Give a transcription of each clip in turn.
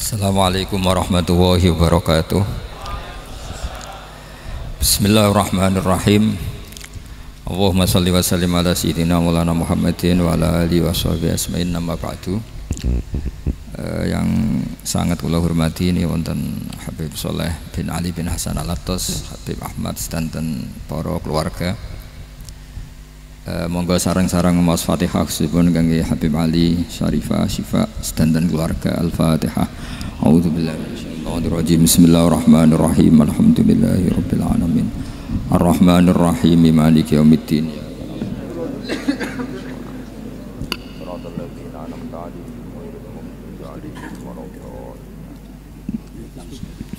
Assalamualaikum warahmatullahi wabarakatuh. Bismillahirrahmanirrahim. Allahumma sholli wa sallim ala sayyidina Maulana Muhammadin wa ala alihi wa sahbihi asma'in nama ba'du. Yang sangat kula hormati ini wonten Habib Soleh bin Ali bin Hasan Al-Attas, Habib Ahmad sedanten para keluarga. Monggo sareng-sareng maos Fatihah khususipun kangge Habib Ali Syarifah Syifa sedanten keluarga. Al-Fatihah. A'udzubillahi minasyaitonir rajim. Bismillahirrahmanirrahim. Alhamdulillahirabbil alamin. Arrahmanirrahim. Maliki yaumiddin.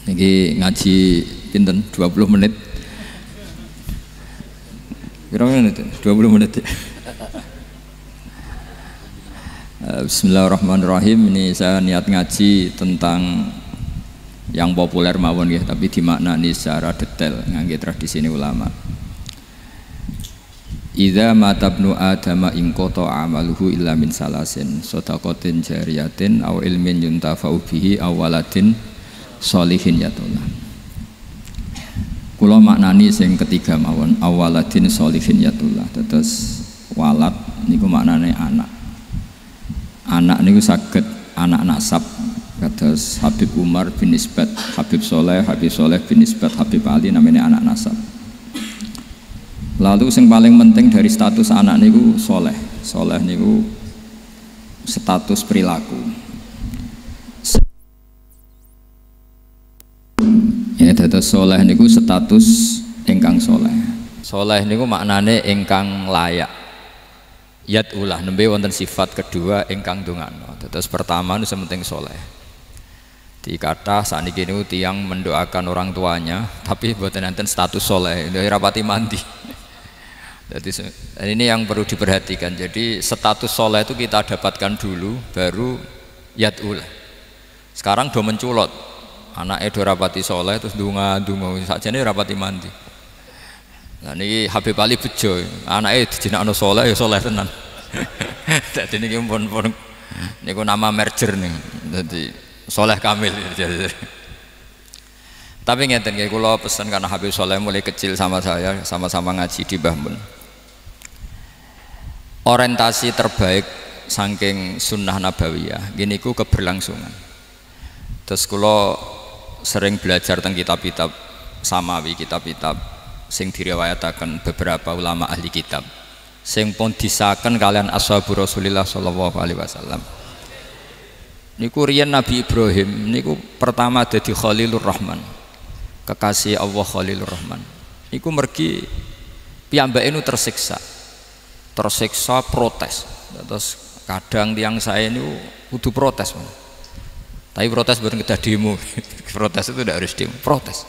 Niki ngaji pinten 20 menit. Kira-kira 20 menit. Bismillahirrahmanirrahim. Ini saya niat ngaji tentang yang populer mawon ya, tapi dimaknani secara detail ngangge tradisi ini ulama. Idza matabnu adama in qata amaluhu illa min salasin shadaqatin jariyatin aw ilmin yuntafa'u bihi aw waladin sholihin yatullah. Kula maknani sing ketiga mawon, awaladin sholihin yatullah. Terus walad niku maknane anak. Anak niku saged anak nasab kados Habib Umar bin Nisbat Habib Soleh bin Nisbat Habib Ali namanya anak nasab. Lalu sing paling penting dari status anak niku soleh. Soleh niku status perilaku. Ya, dados soleh niku status ingkang soleh. Soleh niku maknane ingkang layak. Yat ulah nembe wonten sifat kedua ingkang dongano. Dados pertama nu sementing soleh. Dikata saniki niku tiyang mendoakan orang tuanya, tapi mboten enten status soleh, rapati mandi. Jadi ini yang perlu diperhatikan. Jadi status soleh itu kita dapatkan dulu, baru yat ulah. Sekarang do menculot. Anake do rapati soleh terus ndonga-ndonga sakjane rapati mandi. Nah niki Habib Ali bejo, anake dijenakno soleh ya soleh tenan. Dadi niki pun niku nama merger nih. Dadi soleh kamil. Tapi ngeten nggih kula pesen karena Habib Soleh mulai kecil sama saya, sama-sama ngaji di Mbah Mun. Orientasi terbaik saking sunnah nabawiyah gini ku keberlangsungan. Terus kula sering belajar tentang kitab-kitab samawi, kitab-kitab sing diriwayataken beberapa ulama ahli kitab sing pun disaken kalian ashabu Rasulillah sallallahu alaihi wasallam. Niku riyen Nabi Ibrahim niku pertama dadi Khalilur Rahman, kekasih Allah Khalilur Rahman. Niku mergi piyambake nu tersiksa protes. Terus kadang tiang saya ini kudu protes. Tapi protes bukan kita demo. Protes itu tidak harus demo, protes.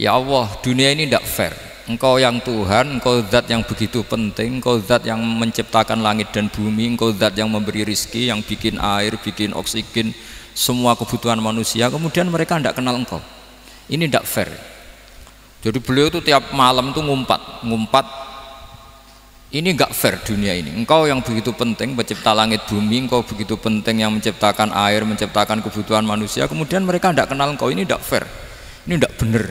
Ya Allah, dunia ini tidak fair. Engkau yang Tuhan, Engkau zat yang begitu penting, Engkau zat yang menciptakan langit dan bumi, Engkau zat yang memberi rizki, yang bikin air, bikin oksigen, semua kebutuhan manusia. Kemudian mereka tidak kenal Engkau. Ini tidak fair. Jadi beliau itu tiap malam itu ngumpat. Ini enggak fair dunia ini. Engkau yang begitu penting pencipta langit bumi, Engkau begitu penting yang menciptakan air, menciptakan kebutuhan manusia, kemudian mereka tidak kenal Engkau. Ini enggak fair. Ini enggak benar.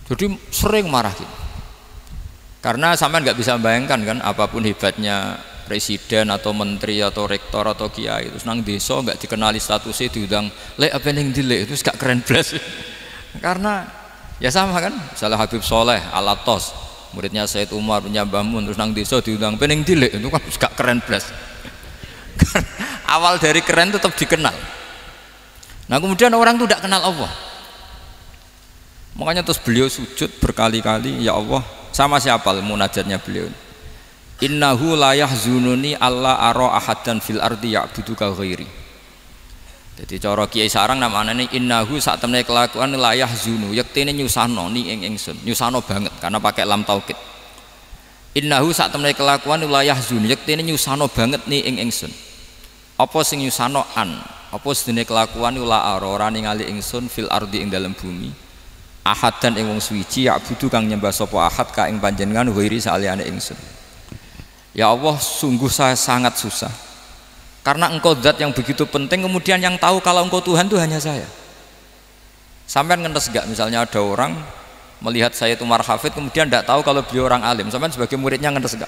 Jadi sering marah gitu. Karena sampean enggak bisa bayangkan kan, apapun hebatnya presiden atau menteri atau rektor atau kiai terus nang desa enggak dikenali statusnya, diundang lek apa ning dilek itu gak keren blas. Karena ya sama kan, misalnya Habib Soleh Al-Attas, muridnya Said Umar punya Mbah Mun, terus nang desa diundang pening dilek, itu kan gak keren blas. Awal dari keren tetap dikenal. Nah kemudian orang itu tidak kenal Allah. Makanya terus beliau sujud berkali-kali, ya Allah, sama siapa munajatnya beliau? Innahu la yahzununi alla ara ahadan fil ardi ya'buduka ghairi. Jadi cara kiai sarang namanya innahu sak temene kelakuan la yahzunu, yektene nyusano ni ing ingsun, nyusano banget karena pakai lam taukid. Innahu sak temene kelakuan la yahzunu, yektene nyusano banget ni ing ingsun. Apa sing nyusano an? Apa sedene kelakuan la ora ningali ingsun fil ardi ing dalam bumi. Ahadan ing wong suwiji ya'budu kang nyembah sapa ahad ka ing panjenengan ghairi saliyane ingsun. Ya Allah, sungguh saya sangat susah Karena engkau zat yang begitu penting, kemudian yang tahu kalau engkau Tuhan itu hanya saya. Sampean ngenes gak misalnya ada orang melihat saya itu Umar Hafid kemudian tidak tahu kalau beliau orang alim, sampean sebagai muridnya ngenes gak?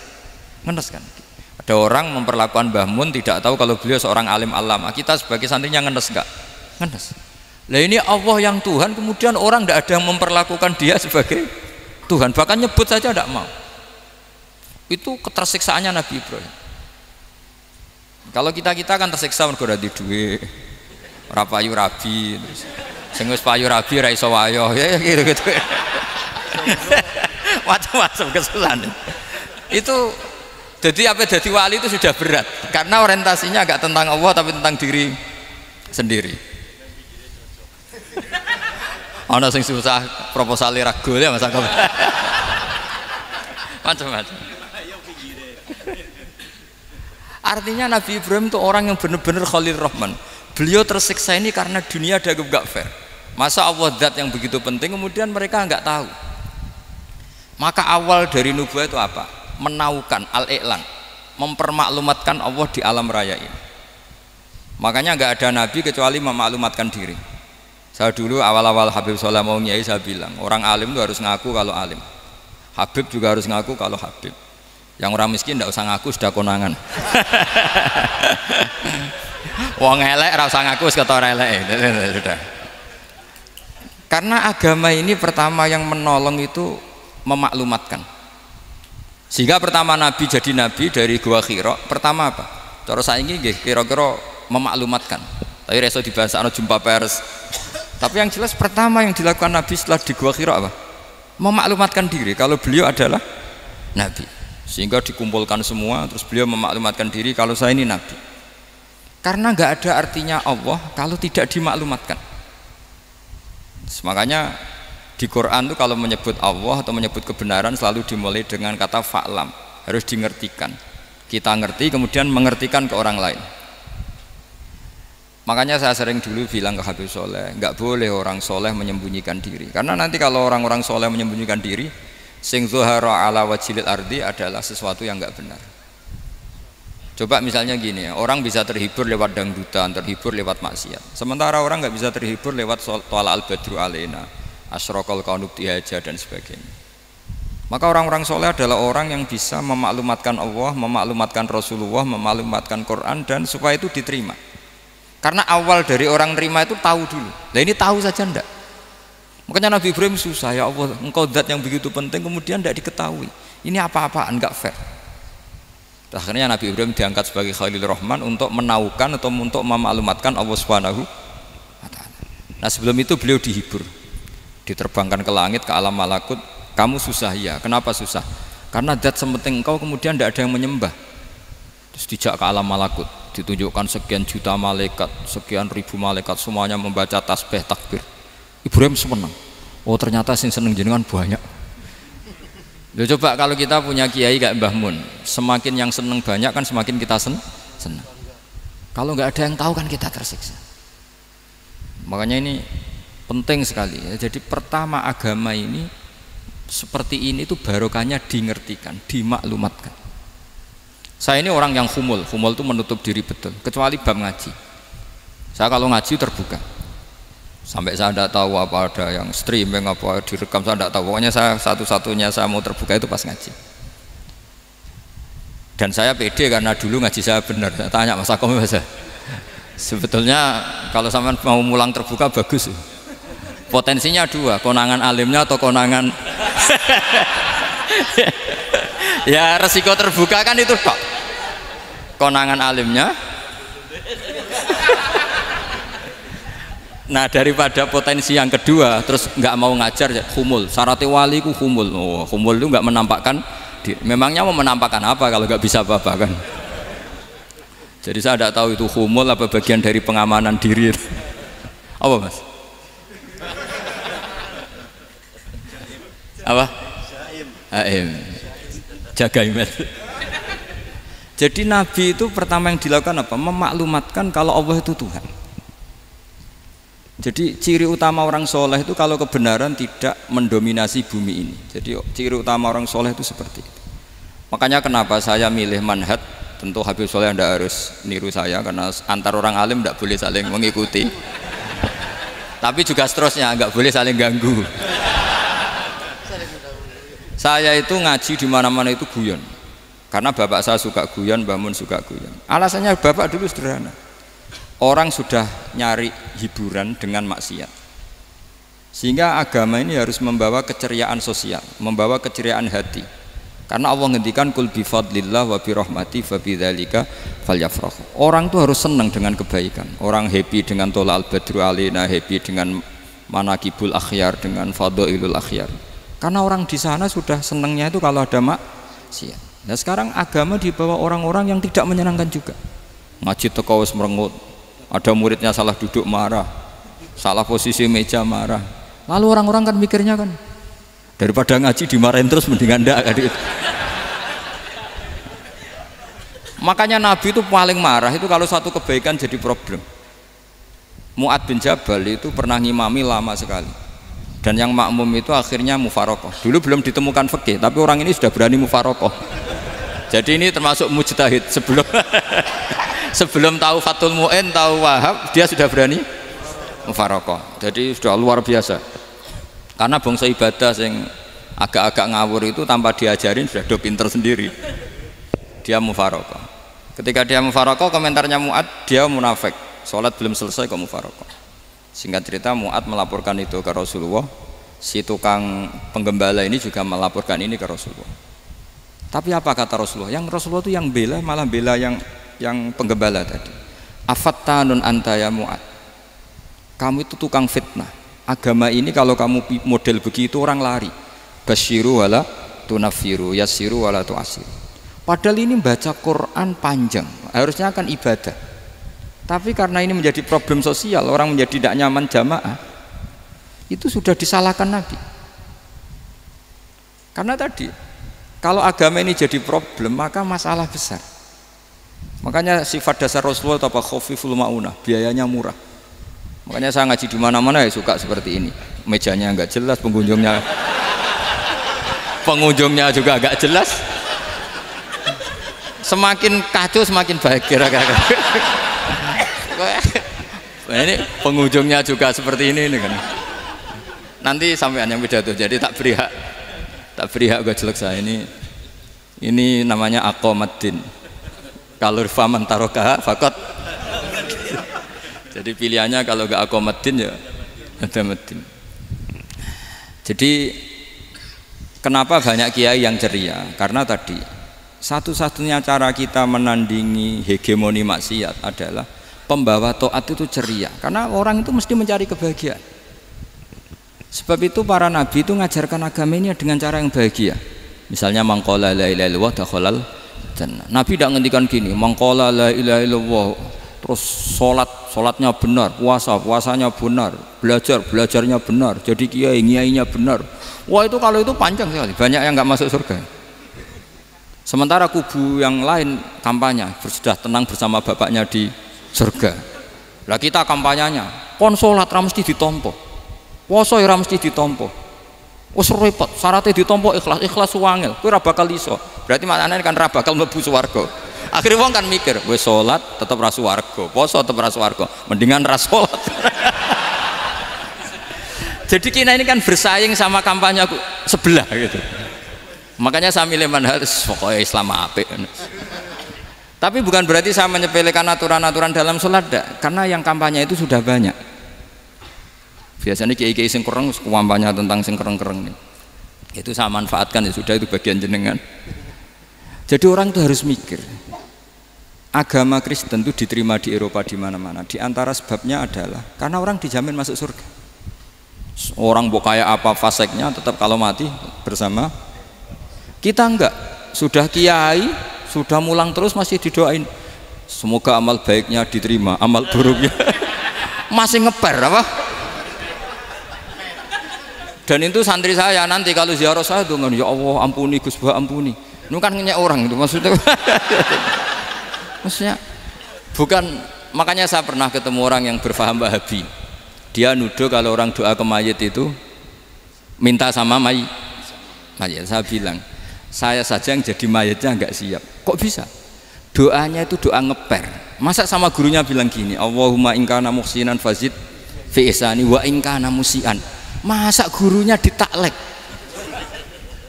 Ngenes kan? Ada orang memperlakukan Mbah Mun tidak tahu kalau beliau seorang alim alama, kita sebagai santrinya ngenes gak? Ngenes. Lah ini Allah yang Tuhan, kemudian orang tidak ada yang memperlakukan dia sebagai Tuhan, bahkan nyebut saja tidak mau. Itu ketersiksaannya Nabi Ibrahim. Kalau kita kan tersiksa mergo di duwe, ora payu rabi, terus sing wis payu rabi ra iso wayo, ya gitu-gitu. Macam-macam kesulitan. Itu jadi apa jadi wali itu sudah berat karena orientasinya agak tentang Allah tapi tentang diri sendiri. Ana sing susah proposal ragu ya Mas Angga. Macam-macam. Artinya Nabi Ibrahim itu orang yang benar-benar Khalil Rahman. Beliau tersiksa ini karena dunia dianggap gak fair. Masa Allah zat yang begitu penting kemudian mereka nggak tahu. Maka awal dari nubuah itu apa? Menaukan al-i'lan, mempermaklumatkan Allah di alam raya ini. Makanya nggak ada nabi kecuali memaklumatkan diri. Saya dulu awal-awal Habib Soleh mau nyai saya bilang orang alim itu harus ngaku kalau alim. Habib juga harus ngaku kalau Habib. Yang orang miskin tidak usah ngaku sudah konangan. Wong elek ora usah ngaku wis ketor elek. Sudah. Karena agama ini pertama yang menolong itu memaklumatkan. Sehingga pertama Nabi jadi Nabi dari Gua Hira, pertama apa? Cara saiki nggih kira-kira memaklumatkan. Tapi reso dibahasano jumpa pers. Tapi yang jelas pertama yang dilakukan Nabi setelah di Gua Hira apa? Memaklumatkan diri kalau beliau adalah Nabi. Sehingga dikumpulkan semua, terus beliau memaklumatkan diri kalau saya ini Nabi. Karena nggak ada artinya Allah kalau tidak dimaklumatkan. Makanya di Quran itu kalau menyebut Allah atau menyebut kebenaran selalu dimulai dengan kata fa'lam, harus dimengertikan. Kita ngerti kemudian mengertikan ke orang lain. Makanya saya sering dulu bilang ke Habib Soleh, nggak boleh orang soleh menyembunyikan diri. Karena nanti kalau orang-orang soleh menyembunyikan diri, sing zuhara ala wajhil ardi adalah sesuatu yang nggak benar. Coba misalnya gini ya, orang bisa terhibur lewat dangdutan, terhibur lewat maksiat. Sementara orang nggak bisa terhibur lewat Thala al-Badru alaina, asyraqal kaunu dihaja dan sebagainya. Maka orang-orang soleh adalah orang yang bisa memaklumatkan Allah, memaklumatkan Rasulullah, memaklumatkan Quran dan supaya itu diterima. Karena awal dari orang terima itu tahu dulu. Nah ini tahu saja ndak. Makanya Nabi Ibrahim susah, ya Allah engkau zat yang begitu penting kemudian tidak diketahui. Ini apa-apaan, enggak fair. Akhirnya Nabi Ibrahim diangkat sebagai Khalil Rahman untuk menaukan atau untuk memaklumatkan Allah Subhanahu wa ta'ala. Nah sebelum itu beliau dihibur, diterbangkan ke langit, ke alam malakut. Kamu susah ya, kenapa susah? Karena zat sepenting engkau kemudian tidak ada yang menyembah. Terus dijak ke alam malakut, ditunjukkan sekian juta malaikat, sekian ribu malaikat, semuanya membaca tasbih takbir. Ibrahim senang. Oh ternyata sing seneng jenengan banyak. Loh, coba kalau kita punya kiai kayak Mbah Mun, semakin yang seneng banyak kan semakin kita senang. Kalau nggak ada yang tahu kan kita tersiksa. Makanya ini penting sekali ya. Jadi pertama agama ini seperti ini tuh barokahnya dingertikan, dimaklumatkan. Saya ini orang yang humul itu menutup diri betul, kecuali bab ngaji. Saya kalau ngaji terbuka. Sampai saya tidak tahu apa ada yang streaming apa direkam, saya tidak tahu. Pokoknya saya satu-satunya saya mau terbuka itu pas ngaji. Dan saya pede karena dulu ngaji saya benar. Saya tanya Mas Akom, sebetulnya kalau sampean mau mulang terbuka bagus. Potensinya dua, konangan alimnya atau konangan. Ya resiko terbuka kan itu tok. Konangan alimnya. Nah daripada potensi yang kedua terus nggak mau ngajar ya humul. Syaratnya wali ku humul. Oh, humul itu nggak menampakkan. Memangnya mau menampakkan apa kalau nggak bisa apa-apa kan? Jadi saya tidak tahu itu humul apa bagian dari pengamanan diri. Apa mas? Apa? Aim. Jaga iman. Jadi Nabi itu pertama yang dilakukan apa? Memaklumatkan kalau Allah itu Tuhan. Jadi ciri utama orang soleh itu kalau kebenaran tidak mendominasi bumi ini. Jadi ciri utama orang soleh itu seperti itu. Makanya kenapa saya milih manhaj tentu Habib Soleh Anda harus niru saya karena antar orang alim tidak boleh saling mengikuti. Tapi juga seterusnya nggak boleh saling ganggu. Saya itu ngaji di mana-mana itu guyon. Karena bapak saya suka guyon, Mbah Mun suka guyon. Alasannya bapak dulu sederhana. Orang sudah nyari hiburan dengan maksiat. Sehingga agama ini harus membawa keceriaan sosial, membawa keceriaan hati. Karena Allah ngendikan kul bi fadlillah wa bi rahmati fa bidzalika falyafrahu. Orang tuh harus senang dengan kebaikan. Orang happy dengan tolal badru alaina, happy dengan manaqibul akhyar, dengan fadhailul akhyar. Karena orang di sana sudah senangnya itu kalau ada maksiat. Nah sekarang agama dibawa orang-orang yang tidak menyenangkan juga. Ngaji teko wis merengut. Ada muridnya salah duduk marah, salah posisi meja marah. Lalu orang-orang kan mikirnya kan, daripada ngaji dimarahin terus mendingan ndak kan. Makanya Nabi itu paling marah itu kalau satu kebaikan jadi problem. Mu'ad bin Jabal itu pernah ngimami lama sekali. Dan yang makmum itu akhirnya mufarokoh. Dulu belum ditemukan fikih, tapi orang ini sudah berani mufarokoh. Jadi ini termasuk mujtahid sebelum tahu Fathul Mu'in, tahu Wahab, dia sudah berani mufarokoh. Jadi sudah luar biasa. Karena bangsa ibadah yang agak-agak ngawur itu tanpa diajarin sudah do pinter sendiri. Dia mufarokoh. Ketika dia mufarokoh, komentarnya Mu'ad, dia munafik. Sholat belum selesai kok mufarokoh. Singkat cerita Mu'ad melaporkan itu ke Rasulullah. Si tukang penggembala ini juga melaporkan ini ke Rasulullah. Tapi apa kata Rasulullah? Yang Rasulullah itu yang bela, malah bela yang penggembala tadi. Afattanun anta ya Mu'ad. Kamu itu tukang fitnah. Agama ini kalau kamu model begitu orang lari. Basyiru wala tunafiru, yassiru wala tu'asiru. Padahal ini baca Quran panjang, harusnya akan ibadah. Tapi karena ini menjadi problem sosial, orang menjadi tidak nyaman jamaah, itu sudah disalahkan Nabi. Karena tadi, kalau agama ini jadi problem, maka masalah besar. Makanya sifat dasar Rasulullah apa khafiful maunah, biayanya murah. Makanya saya ngaji di mana-mana ya suka seperti ini. Mejanya enggak jelas, pengunjungnya juga agak jelas. Semakin kacau semakin baik kira-kira. Ini pengunjungnya juga seperti ini kan. Nanti sampean yang pidato, jadi tak beri hak gue jelek saya ini namanya aqomaddin. Kalau faman tarokaha fakot. Jadi pilihannya kalau gak aqomaddin ya ada maddin. Jadi kenapa banyak kiai yang ceria? Karena tadi satu-satunya cara kita menandingi hegemoni maksiat adalah pembawa taat itu ceria. Karena orang itu mesti mencari kebahagiaan. Sebab itu para nabi itu mengajarkan agama ini dengan cara yang bahagia. Misalnya mangqala la ilaha illallah dakhalal jannah. Nabi tidak ngendikan gini, mangqala la ilaha illallah terus salatnya benar, puasanya benar, belajarnya benar, jadi kiainya benar. Wah itu kalau itu panjang sekali, banyak yang nggak masuk surga. Sementara kubu yang lain kampanye sudah tenang bersama bapaknya di surga. Lah kita kampanyenya kon salat ra mesti ditampa. Puasa ora mesti ditampa. Wis repot, syaratnya ditampa ikhlas wangel. Kowe ora bakal iso. Berarti maknane kan ora bakal mlebu swarga. Akhire wong kan mikir, wis salat tetep ra swarga, puasa tetep ra swarga, mendingan ra salat. Jadi kita ini kan bersaing sama kampanye sebelah gitu. Makanya saya milih manhaj pokoknya Islam apik. Tapi bukan berarti saya menyepelekan aturan-aturan dalam sholat, karena yang kampanye itu sudah banyak. Biasanya kiai-kiai sing kereng kampanye tentang sing kereng-kereng itu saya manfaatkan, ya sudah, itu bagian jenengan. Jadi orang itu harus mikir. Agama Kristen itu diterima di Eropa di mana-mana. Di antara sebabnya adalah karena orang dijamin masuk surga. Orang mau kayak apa faseknya tetap kalau mati bersama. Kita enggak, sudah kiai, sudah mulang terus masih didoain. Semoga amal baiknya diterima, amal buruknya masih ngeper apa? Dan itu santri saya nanti kalau ziarah saya tuh, ya Allah ampuni Gus Bah ampuni. Ini kan ngenyek orang itu maksudnya. Maksudnya bukan, makanya saya pernah ketemu orang yang berfaham Wahabi. Dia nuduh kalau orang doa ke mayit itu minta sama mayit. Saya bilang, saya saja yang jadi mayitnya nggak siap. Kok bisa? Doanya itu doa ngeper. Masa sama gurunya bilang gini, Allahumma in kana muhsinan fazid fi ihsani wa in kana musian. Masa gurunya ditaklek.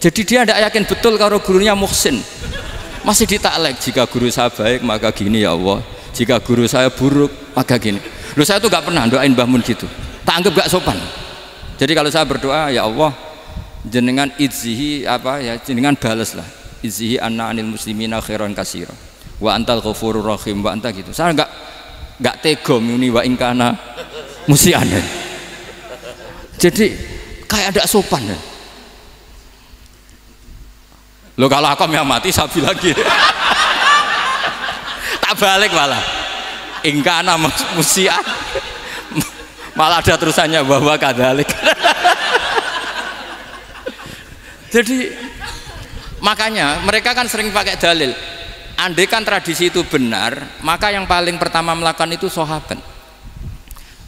Jadi dia tidak yakin betul kalau gurunya muhsin. Masih ditaklek, jika guru saya baik maka gini ya Allah, jika guru saya buruk maka gini. Loh, saya tuh gak pernah doain Mbah Mun gitu, tak anggap gak sopan. Jadi kalau saya berdoa, ya Allah jenengan izzihi apa ya, jenengan balas lah, izzihi anna anil muslimina khairan katsira wa antal ghafurur rahim wa anta gitu. Saya enggak tega muni wa in kana musian. Jadi kayak ada sopan ya. Loh, kalau aku yang mati saya bilang gitu. Tak balik malah in kana musian. Malah ada terusannya bahwa kadalik. Jadi makanya mereka kan sering pakai dalil. Andai kan tradisi itu benar, maka yang paling pertama melakukan itu sahabat.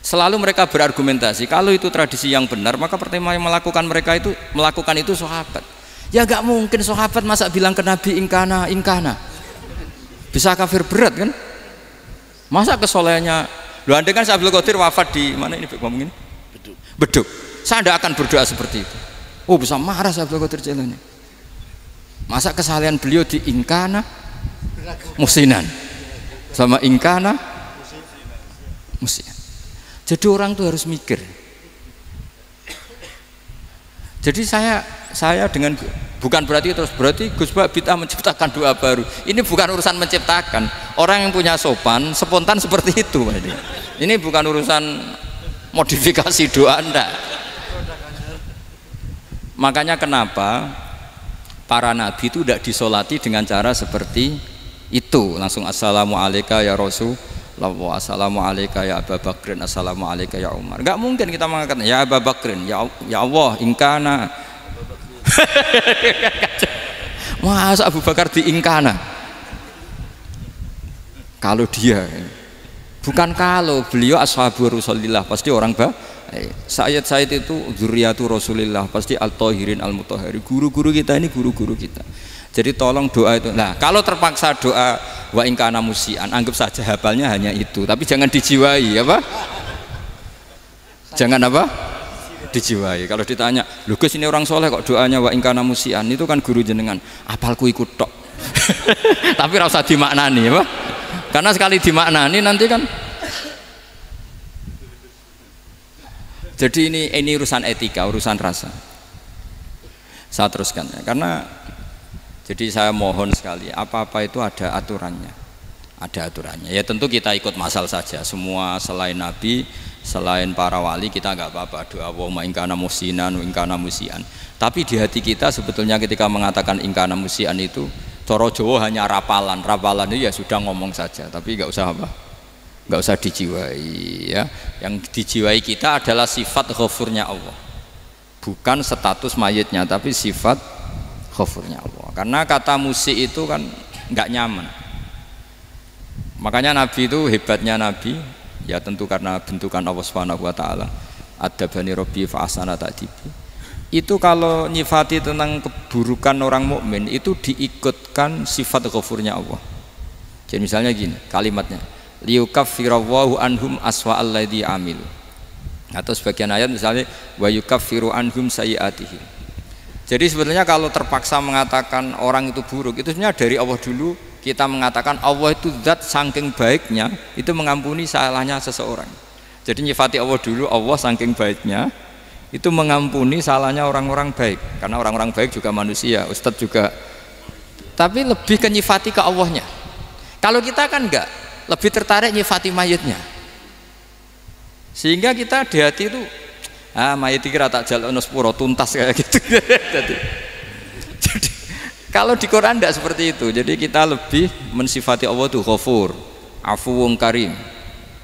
Selalu mereka berargumentasi, kalau itu tradisi yang benar, maka pertama yang melakukan itu sahabat. Ya gak mungkin sahabat masa bilang ke Nabi ingkana. Bisa kafir berat kan? Masa kesolehannya? Loh, andai kan Abdul Qadir wafat di mana ini ngomong ini? Beduk. Saya tidak akan berdoa seperti itu. Oh, bisa marah Abdul Qadir Jailani. Masa kesalahan beliau di ingkana musinan sama ingkana musian. Jadi orang tuh harus mikir. Jadi saya dengan bukan berarti Gus Bak bid'ah menciptakan doa baru. Ini bukan urusan menciptakan. Orang yang punya sopan spontan seperti itu. Ini bukan urusan modifikasi doa, enggak. Makanya kenapa para nabi itu tidak disolati dengan cara seperti itu, langsung assalamualaikum ya Rasulullah, assalamualaikum ya Abu Bakrin, assalamualaikum ya Umar. Enggak mungkin kita mengatakan ya Abu Bakrin, ya Allah ingkana. Masa Abu Bakar di ingkana? Kalau dia bukan, kalau beliau ashabu Rasulillah, pasti orang Sayyid itu dzurriyyatu Rasulillah, pasti al-tahirin al-mutahhari. Guru-guru kita ini guru-guru kita. Jadi tolong doa itu. Nah, kalau terpaksa doa wa in kana musian, anggap saja hafalnya hanya itu, tapi jangan dijiwai, apa? Jangan apa? Dijiwai. Kalau ditanya, "Lho Gus, ini orang soleh kok doanya wa in kana musian?" Itu kan guru jenengan. Apalku ikut tok. Tapi ora usah dimaknani, apa? Karena sekali dimaknani nanti kan. Jadi ini urusan etika, urusan rasa. Saya teruskan ya, karena jadi saya mohon sekali, apa-apa itu ada aturannya. Ada aturannya. Ya tentu kita ikut masal saja. Semua selain Nabi, selain para wali kita nggak apa-apa. Doa Allahumma in kana musinan, in kana musian. Tapi di hati kita sebetulnya ketika mengatakan in kana musian itu coro Jawa hanya rapalan. Rapalan itu ya sudah ngomong saja, tapi nggak usah apa? Nggak usah dijiwai ya. Yang dijiwai kita adalah sifat ghafurnya Allah. Bukan status mayitnya, tapi sifat ghafurnya Allah. Karena kata musik itu kan nggak nyaman. Makanya Nabi itu hebatnya Nabi, ya tentu karena bentukan Allah Subhanahu wa taala. Adabani Rabbi fa ahsana ta'dibi. Itu kalau nyifati tentang keburukan orang mukmin itu diikutkan sifat ghafurnya Allah. Jadi misalnya gini, kalimatnya liyukaffirallahu anhum aswa alladzi amilu. Atau sebagian ayat misalnya wa yukaffiru anhum sayiatihim. Jadi sebetulnya kalau terpaksa mengatakan orang itu buruk, itu sebenarnya dari Allah dulu kita mengatakan Allah itu zat saking baiknya itu mengampuni salahnya seseorang. Jadi nyifati Allah dulu, Allah saking baiknya itu mengampuni salahnya orang-orang baik. Karena orang-orang baik juga manusia, Ustadz juga. Tapi lebih ke nyifati ke Allahnya. Kalau kita kan enggak, lebih tertarik nyifati mayitnya. Sehingga kita di hati itu mayit kira tak jalono sepuro tuntas kayak gitu. jadi kalau di Quran tidak seperti itu. Jadi kita lebih mensifati Allah itu Ghafur, Afuwun Karim.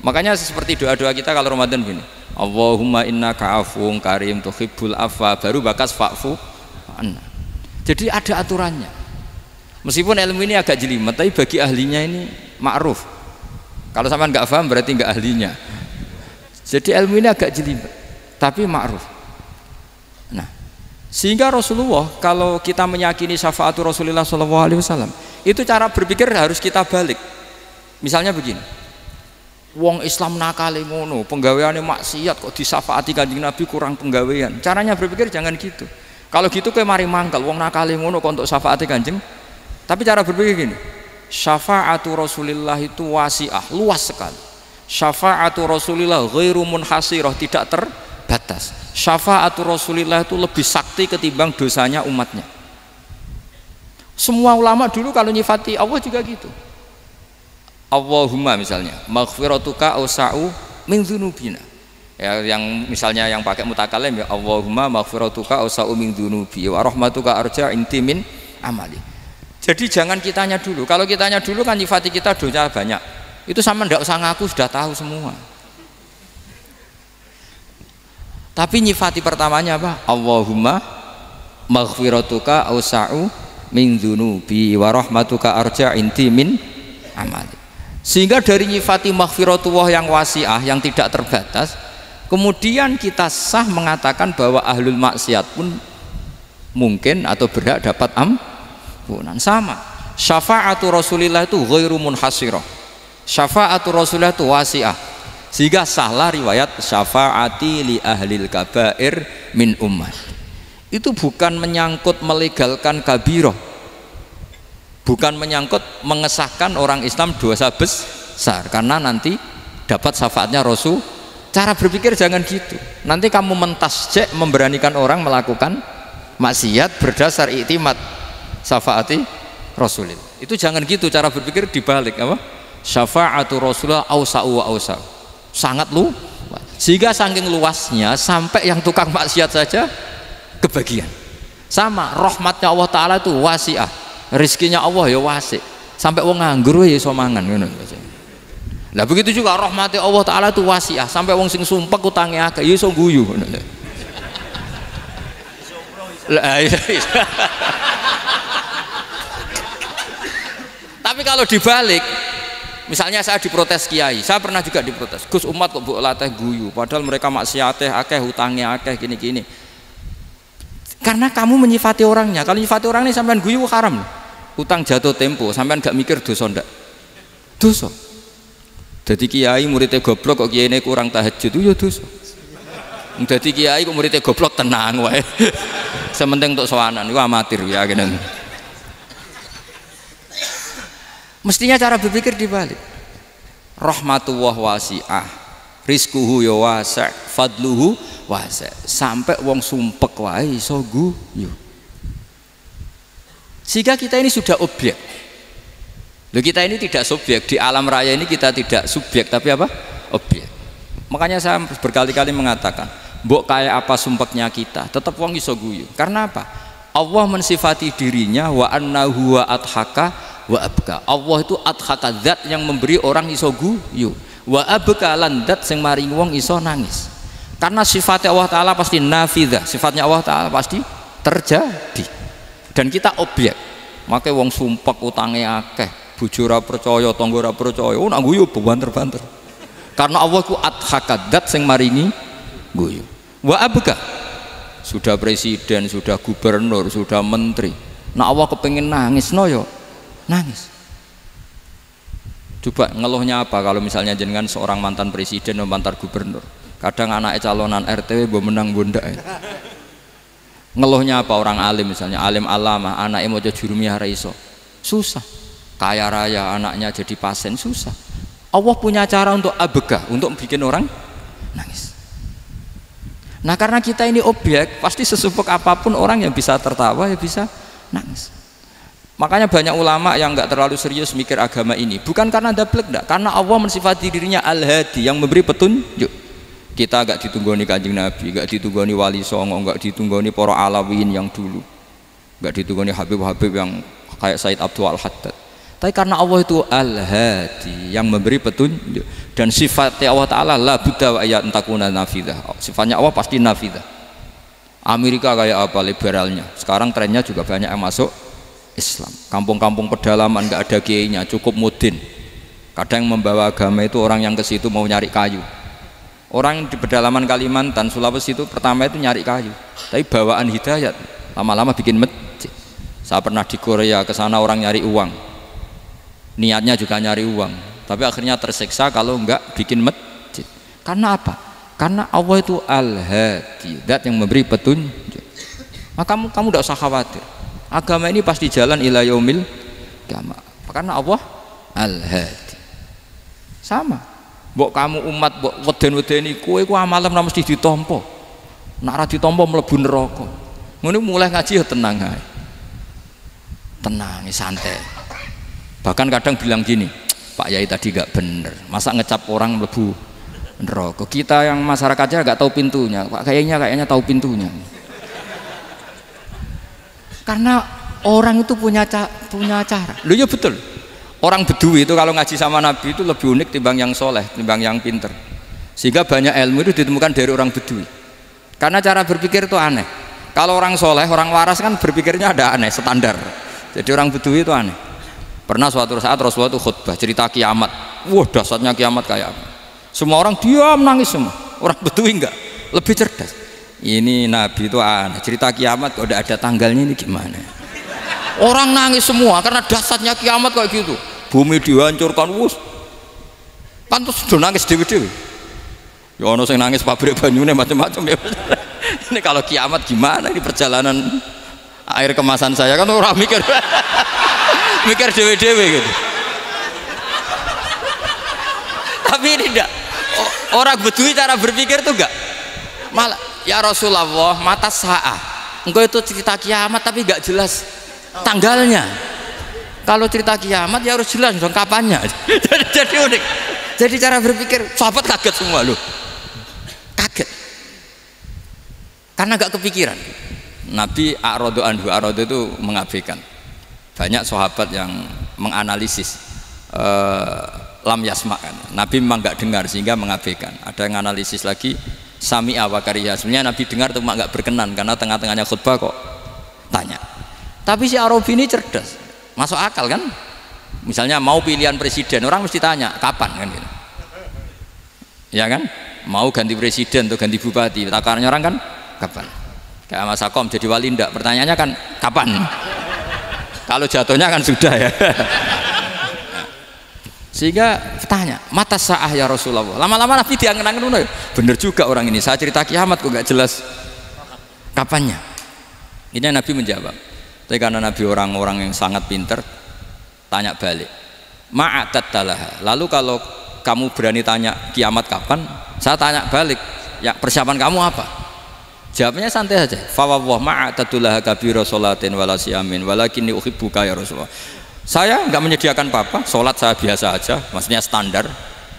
Makanya seperti doa-doa kita kalau Ramadan begini, Allahumma innaka afuwun karim tuhibbul afwa, baru bakas fa'fu anna. Jadi ada aturannya. Meskipun ilmu ini agak jelimet, tapi bagi ahlinya ini ma'ruf. Kalau sampean nggak paham berarti nggak ahlinya. Jadi ilmu ini agak jelimet, tapi ma'ruf. Nah, sehingga Rasulullah kalau kita meyakini syafaat Rasulullah SAW, Itu cara berpikir harus kita balik. Misalnya begini, wong Islam nakale ngono, penggaweane maksiat kok disafaati Kanjeng Nabi kurang penggawean. Caranya berpikir jangan gitu. Kalau gitu kowe mari mangkal, wong nakale ngono kok untuk syafaati Kanjeng. Tapi cara berpikir gini, syafaatu Rasulillah itu wasi'ah, luas sekali. Syafaatu Rasulillah ghairu munhasirah, tidak terbatas. Syafaatu Rasulillah itu lebih sakti ketimbang dosanya umatnya. Semua ulama dulu kalau nyifati Allah juga gitu. Allahumma misalnya, maghfiratuka awsa'u min dzunubina. Ya, yang misalnya yang pakai mutakalim ya, Allahumma maghfiratuka awsa'u min dzunubi wa rahmatuka arja inti min amali. Jadi jangan kitanya dulu. Kalau kitanya dulu kan nyifati kita dosa banyak. Itu sama ndak usah ngaku, sudah tahu semua. Tapi nyifati pertamanya apa? Allahumma maghfiratuka awsa'u min dzunubi wa rahmatuka arja inti min amali. Sehingga dari nyifati maghfiratullah yang wasi'ah, yang tidak terbatas, kemudian kita sah mengatakan bahwa ahlul maksiat pun mungkin atau berhak dapat ampunan. Sama, syafaatu Rasulillah itu ghairu munhasirah, syafaatu Rasulillah itu wasi'ah, sehingga sahlah riwayat syafaati li ahlil kabair min ummah. Itu bukan menyangkut melegalkan kabirah, bukan menyangkut mengesahkan orang Islam dosa besar karena nanti dapat syafaatnya Rasul. Cara berpikir jangan gitu. Nanti kamu mentasjek, memberanikan orang melakukan maksiat berdasar iktimat syafaati Rasulillah. Itu jangan gitu cara berpikir, dibalik apa? Syafaatu Rasulullah awsa'u wa awsa'u. Sangat luas. Sehingga saking luasnya sampai yang tukang maksiat saja kebagian. Sama, rahmatnya Allah Ta'ala itu wasi'ah, rizkinya Allah ya wasi', sampai wong nganggur ya iso mangan. Nah begitu juga rahmatnya Allah Ta'ala itu wasi'ah, sampai wong sing sumpek utange akeh ya iso guyu. Tapi kalau dibalik, misalnya saya diprotes kiai, saya pernah juga diprotes, Gus umat kok mbok latih guyu padahal mereka maksiate akeh, utange akeh, gini-gini. Karena kamu menyifati orangnya. Kalau menyifati orang ini sampean guyu haram. Utang jatuh tempo, sampean gak mikir dosa ndak? Dosa. Jadi kiai muridnya goblok kok kiai ini kurang tahajud itu ya dosa. Jadi kiai kok muridnya goblok tenang wae. Sementing untuk sowanan itu amatir ya gini. Mestinya cara berpikir dibalik. Rahmatullah wasi'ah, rizkuhu ya wasi', fadluhu wasi', sampai wong sumpek wae iso guyu. Sehingga kita ini sudah objek. Loh, kita ini tidak subjek, di alam raya ini kita tidak subjek tapi apa? Objek. Makanya saya berkali-kali mengatakan, mbok kayak apa sumpeknya kita, tetap wong iso guyu. Karena apa? Allah mensifati dirinya wa annahu wa adhaka wa abka. Allah itu adhaka, zat yang memberi orang iso guyu. Wa abka lan zat sing maring wong iso nangis. Karena sifatnya Allah Ta'ala pasti nafidah, sifatnya Allah Ta'ala pasti terjadi. Dan kita objek. Makanya wong sumpek utange akeh, bojo ora percaya, tangga ora percaya, nak guyu banter-banter. Karena Allah ku adhaka, zat sing maringi guyu. Wa abka, sudah presiden, sudah gubernur, sudah menteri, nah Allah kepengin nangis no yo nangis. Coba ngeluhnya apa kalau misalnya jenengan seorang mantan presiden atau mantan gubernur, kadang anaknya calonan RT mbok menang bondak ya. Ngeluhnya apa orang alim, misalnya alim alama, anaknya mau jadi jurumiyah iso, susah. Kaya raya anaknya jadi pasien, susah. Allah punya cara untuk abegah, untuk bikin orang nangis. Nah karena kita ini objek, pasti sesumpek apapun orang yang bisa tertawa ya bisa nangis. Makanya banyak ulama yang nggak terlalu serius mikir agama ini, bukan karena dablek, enggak, karena Allah mensifati dirinya Al-Hadi, yang memberi petunjuk. Kita gak ditunggoni Kanjeng Nabi, gak ditunggoni Wali Songo, gak ditunggoni para Alawiyin yang dulu, gak ditunggoni Habib-Habib yang kayak Said Abdul Al-Haddad. Tapi karena Allah itu Al-Hadi, yang memberi petunjuk, dan sifatnya Allah Ta'ala la budda wa ayat takuna nafidah, sifatnya Allah pasti nafidah. Amerika kayak apa liberalnya, sekarang trennya juga banyak yang masuk Islam. Kampung-kampung pedalaman gak ada kiainya, cukup mudin. Kadang yang membawa agama itu orang yang ke situ mau nyari kayu. Orang di pedalaman Kalimantan, Sulawesi itu pertama itu nyari kayu, tapi bawaan hidayat, lama-lama bikin masjid. Saya pernah di Korea, ke sana orang nyari uang, niatnya juga nyari uang, tapi akhirnya tersiksa kalau enggak bikin masjid. Karena apa? Karena Allah itu Al-Hadi, zat yang memberi petunjuk. Maka kamu tidak usah khawatir, agama ini pasti jalan ila yaumil qiyamah, karena Allah Al-Hadi. Sama mbok kamu umat mbok weden-wedeni kowe ku amalan ora mesti ditampa, nek ora ditampa mlebu neraka. Ngono mulai ngaji ya tenang ae, tenang santai. Bahkan kadang bilang gini, Pak Yai tadi gak bener, masa ngecap orang mlebu neraka. Kita yang masyarakatnya gak tahu pintunya, Pak kayaknya tahu pintunya. Karena orang itu punya cara. Loh ya betul. Orang Bedui itu kalau ngaji sama Nabi itu lebih unik timbang yang soleh, timbang yang pinter. Sehingga banyak ilmu itu ditemukan dari orang Bedui. Karena cara berpikir itu aneh. Kalau orang soleh, orang waras kan berpikirnya ada aneh, standar. Jadi orang Bedui itu aneh. Pernah suatu saat Rasulullah itu khutbah cerita kiamat. Wah dahsyatnya kiamat kayak apa? Semua orang diam nangis semua. Orang Bedui enggak, lebih cerdas. Ini Nabi itu aneh, cerita kiamat kok udah ada tanggalnya, ini gimana? Orang nangis semua karena dahsyatnya kiamat kayak gitu. Bumi dihancurkan, wus. Pantas sudah nangis dewi-dewi. Ya ono sing nangis pabrik banyune macam-macam ya. Ini kalau kiamat gimana ini perjalanan air kemasan saya kan orang mikir mikir dewi-dewi gitu. Tapi ini enggak. Orang Bedui cara berpikir tuh enggak. Malah ya Rasulullah, mata sa'ah engkau itu cerita kiamat tapi gak jelas tanggalnya. Kalau cerita kiamat ya harus jelas dong kapannya. Jadi unik. Jadi cara berpikir sahabat kaget semua loh, kaget karena gak kepikiran. Nabi a'radu anhu, a'radu itu mengabaikan. Banyak sahabat yang menganalisis lam yasma kan. Nabi memang gak dengar sehingga mengabaikan. Ada yang analisis lagi sami'a wa kariha, sebenarnya Nabi dengar cuma nggak berkenan karena tengah-tengahnya khutbah kok tanya. Tapi si Arabi ini cerdas, masuk akal kan? Misalnya mau pilihan presiden, orang mesti tanya kapan kan gitu. Ya kan? Mau ganti presiden atau ganti bupati, takarannya orang kan kapan? Kayak Mas Akom jadi wali ndak, pertanyaannya kan kapan? Kalau jatuhnya kan sudah ya. Sehingga tanya mata sa'ah ya Rasulullah. Lama-lama Nabi diangen-angen, bener juga orang ini, saya cerita kiamat kok gak jelas kapannya. Ini Nabi menjawab. Tapi karena Nabi orang-orang yang sangat pinter, tanya balik, ma'atattalaha. Lalu kalau kamu berani tanya kiamat kapan, saya tanya balik, ya persiapan kamu apa? Jawabnya santai aja. Fa wallah ma'atattalaha kabira sholatin wala siyamin walakinni uhibbuka ya Rasulullah. Saya nggak menyediakan apa-apa, sholat saya biasa aja, maksudnya standar,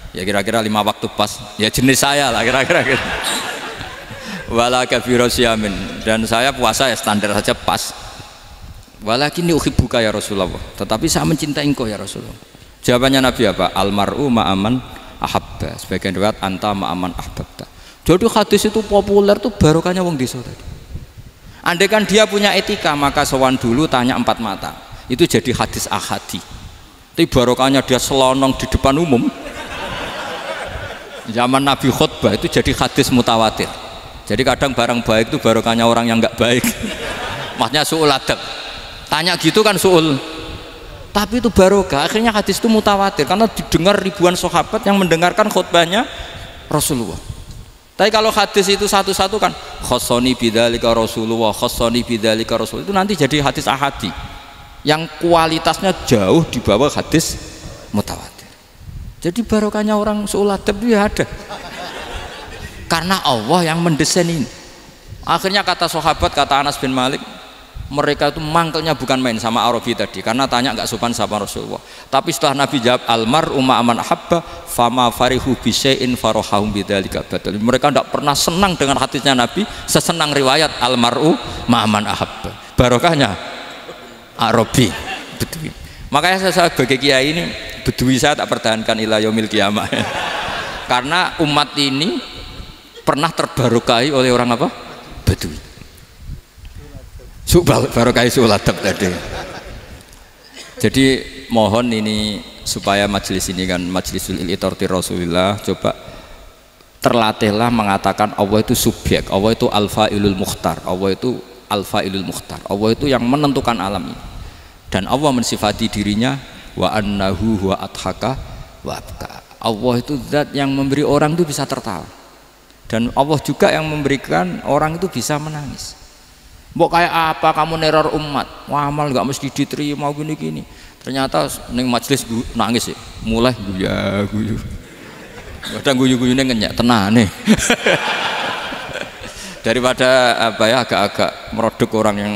ya kira-kira 5 waktu pas, ya jenis saya lah kira-kira gitu. Wala kabira siyamin, dan saya puasa ya standar saja pas. Walakinni uhibbuka ya Rasulullah, tetapi saya mencintai engkau ya Rasulullah. Jawabannya Nabi apa? Almar'u ma'aman ahabba, sebagian riwayat anta ma'aman ahbabta. Jadi hadis itu populer tuh barokahnya wong desa tadi. Andai kan dia punya etika, maka sowan dulu tanya 4 mata. Itu jadi hadis ahadi. Tapi barokahnya dia selonong di depan umum. Zaman Nabi khutbah itu jadi hadis mutawatir. Jadi kadang barang baik itu barokahnya orang yang nggak baik. Maksudnya su'ul adab. Tanya gitu kan su'ul. Tapi itu barokah. Akhirnya hadis itu mutawatir karena didengar ribuan sahabat yang mendengarkan khutbahnya Rasulullah. Tapi kalau hadis itu satu-satu kan khossoni bidzalika Rasulullah, khossoni bidzalika Rasul, itu nanti jadi hadis ahadi yang kualitasnya jauh di bawah hadis mutawatir. Jadi barokahnya orang su'ul adab itu ya ada karena Allah yang mendesain ini. Akhirnya kata sahabat, kata Anas bin Malik, mereka itu mangkelnya bukan main sama Arabi tadi karena tanya nggak sopan sama Rasulullah. Tapi setelah Nabi jawab almar'u ma'aman ahabba fama farihu bisyai'in farahahum bidzalika badal. Mereka tidak pernah senang dengan hadisnya Nabi sesenang riwayat almar'u ma'aman ahabba. Barokahnya Arabi Bedui. Makanya saya sebagai kiai ini Bedui saya tak pertahankan ila yaumil qiyamah. Karena umat ini pernah terbarokai oleh orang apa? Bedui. Barokai su'ul adab tadi. Jadi mohon ini supaya majelis ini kan majlisul iltorti Rasulillah, coba terlatihlah mengatakan Allah itu subjek, Allah itu al-fa'ilul mukhtar, Allah itu al-fa'ilul mukhtar, Allah itu yang menentukan alam ini. Dan Allah mensifati dirinya wa annahu huwa adhaka wa abka. Allah itu zat yang memberi orang itu bisa tertawa, dan Allah juga yang memberikan orang itu bisa menangis. Mbok kayak apa kamu neror umat, wah amal nggak mesti diterima gini-gini, ternyata neng majelis nangis ya, mulai guyu kadang guyu-guyunya ngenyak tenane daripada apa ya, agak-agak merodok orang yang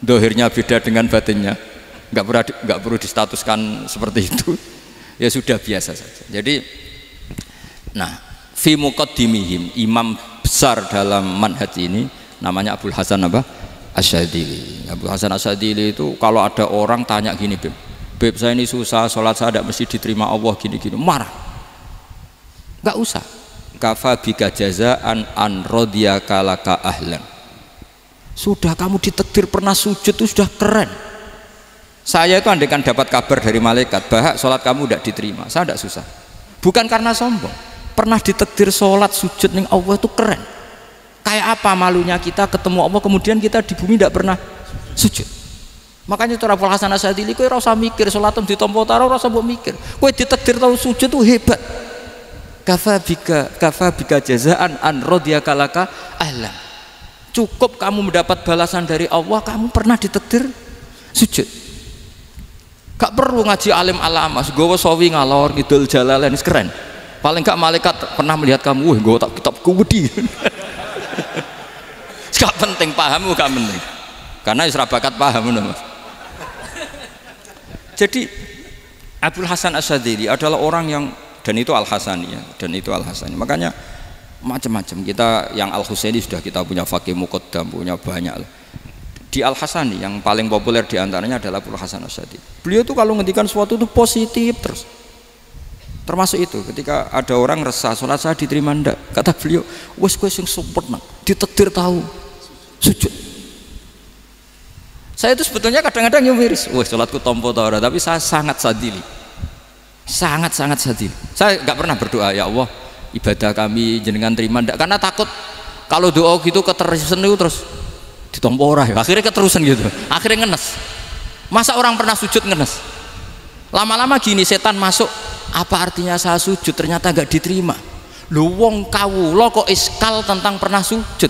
dohirnya beda dengan batinnya, nggak perlu distatuskan seperti itu. Ya sudah, biasa saja. Jadi nah, fi muqaddimihim, imam besar dalam manhaj ini namanya Abul Hasan apa? Asyadzili. Abul Hasan Asyadzili itu kalau ada orang tanya gini, Beb saya ini susah, sholat saya tidak mesti diterima Allah gini-gini, marah. Nggak usah. Kafa bika jazaan an radiyaka laka ahlan. Sudah kamu ditakdir pernah sujud itu sudah keren. Saya itu andaikan dapat kabar dari malaikat bahwa sholat kamu tidak diterima, saya tidak susah. Bukan karena sombong, pernah ditakdir sholat sujud ning Allah itu keren. Kayak apa malunya kita ketemu Allah kemudian kita di bumi tidak pernah sujud. Makanya itu Abul Hasan Asyadzili, kowe ora usah mikir sholatem ditampa taro, ora usah mbok mikir. Kowe ditakdir tau sujud itu hebat. Kafa bika jazaan an radiyaka laka ahlan. Cukup kamu mendapat balasan dari Allah, kamu pernah ditakdir sujud. Gak perlu ngaji alim alamas, gowo sawi ngalor ngidul jalalain, keren. Paling gak malaikat pernah melihat kamu, wah gowo tak kitab kuwedi. Gak penting, paham gak penting. Karena isra bakat paham Mas. Jadi Abul Hasan Asyadzili adalah orang yang, dan itu Al-Hasani ya, dan itu Al-Hasani. Makanya macam-macam, kita yang Al-Husaini sudah kita punya Faqih Muqaddam, punya banyak. Di Al-Hasani yang paling populer diantaranya adalah Abul Hasan Asyadzili. Beliau itu kalau ngendikan sesuatu itu positif terus. Termasuk itu ketika ada orang resah sholat saya diterima ndak, kata beliau, wes kowe sing sempurna ditakdir tahu sujud. Saya itu sebetulnya kadang-kadang yang miris, wes sholatku tompo ta ora, tapi saya sangat sadili, sangat sadili. Saya nggak pernah berdoa ya Allah ibadah kami jenengan terima ndak, karena takut kalau doa gitu keterusan itu terus ditompo ora ya, akhirnya keterusan gitu, akhirnya ngenes. Masa orang pernah sujud ngenes? Lama-lama gini setan masuk, apa artinya saya sujud ternyata gak diterima. Lu wong kawula kok iskal tentang pernah sujud.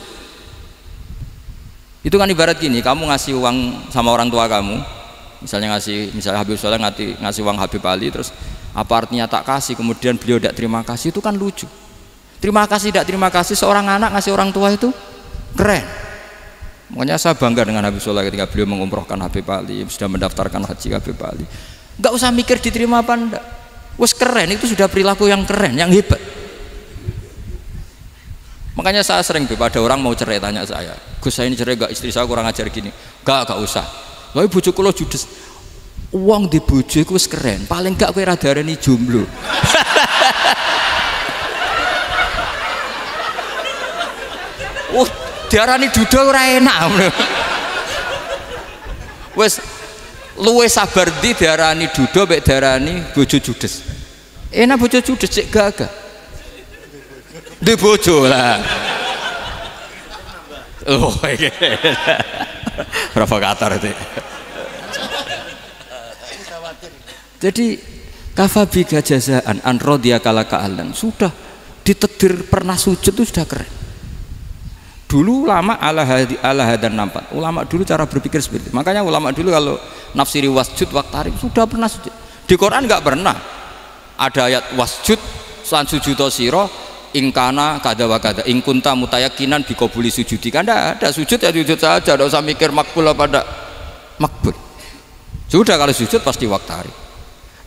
Itu kan ibarat gini, kamu ngasih uang sama orang tua kamu, misalnya Habib Soleh ngasih uang Habib Ali, terus apa artinya tak kasih, kemudian beliau tidak terima kasih, itu kan lucu. Terima kasih tidak terima kasih, seorang anak ngasih orang tua itu keren. Makanya saya bangga dengan Habib Soleh ketika beliau mengumrohkan Habib Ali, sudah mendaftarkan haji Habib Ali. Gak usah mikir diterima apa enggak, wes keren, itu sudah perilaku yang keren, yang hebat. Makanya saya sering ada orang mau cerai tanya saya, Gus saya ini cerai gak, istri saya kurang ajar gini. Gak usah, tapi bojoku lo judes, uang di bojoku wes keren, paling gak kowe radarani jomblo. Diarani duda ora enak. Wes luwe sabar di diarani duda mek diarani bojo judes. Enak bojo judes cek gagah. Di bojo lah. Oh, provokator itu. Jadi kafabi jazaan an radiyaka laka ahlan, sudah ditakdir pernah sujud itu sudah keren. Dulu ulama ala hadan nampak. Ulama dulu cara berpikir seperti itu. Makanya ulama dulu kalau nafsiri wasjud waqtarib sudah pernah sujud. Di Quran nggak pernah ada ayat wasjud san sujudo siro ingkana kada wa kada ingkunta mutayakinan bikobuli sujudi. Kan ada sujud ya sujud saja, tidak usah mikir makbul apa tidak makbul. Sudah kalau sujud pasti waqtarib.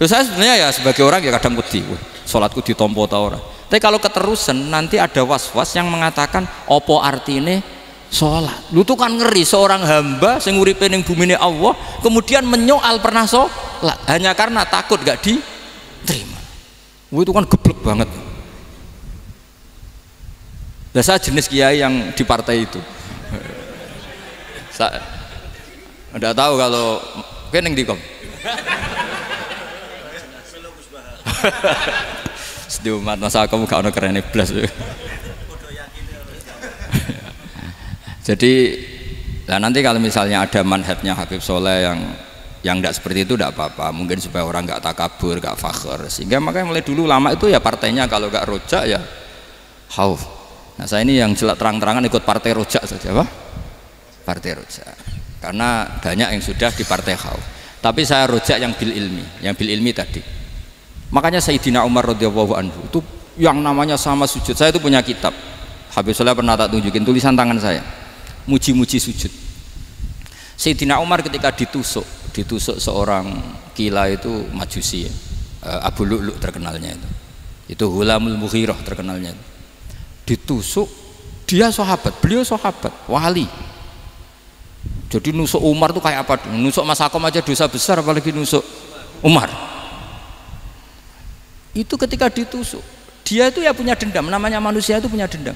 Terus saya sebenarnya ya sebagai orang ya kadang wedi, sholatku ditompo ta ora. Tapi kalau keterusan nanti ada was-was yang mengatakan opo artine sholat. Lu tuh kan ngeri seorang hamba sing uripe ning bumine Allah kemudian menyoal pernah sholat hanya karena takut gak diterima. Itu kan geblek banget. Nah, saya jenis kiai yang di partai itu. Saya enggak tahu kalau keneng dikom. Di umat masa kamu gak ada keren blas. Jadi lah nanti kalau misalnya ada manhajnya Habib Soleh yang tidak seperti itu tidak apa-apa, mungkin supaya orang nggak takabur, nggak fakhr. Sehingga makanya mulai dulu lama itu ya partainya kalau nggak rojak ya khauf. Nah saya ini yang jelas terang-terangan ikut partai rojak saja, Pak. Partai rojak karena banyak yang sudah di partai khauf, tapi saya rojak yang bil ilmi tadi. Makanya Sayyidina Umar radhiyallahu anhu itu yang namanya sama sujud, saya itu punya kitab, Habib Soleh pernah tak tunjukin tulisan tangan saya, muji-muji sujud. Sayyidina Umar ketika ditusuk seorang kila itu Majusi ya, Abu Lu'lu' terkenalnya itu Hulamul Mughirah terkenalnya itu. Ditusuk, dia sahabat, beliau sahabat wali. Jadi nusuk Umar tuh kayak apa? Nusuk Mas Akom aja dosa besar, apalagi nusuk Umar. Itu ketika ditusuk, dia itu ya punya dendam. Namanya manusia itu punya dendam.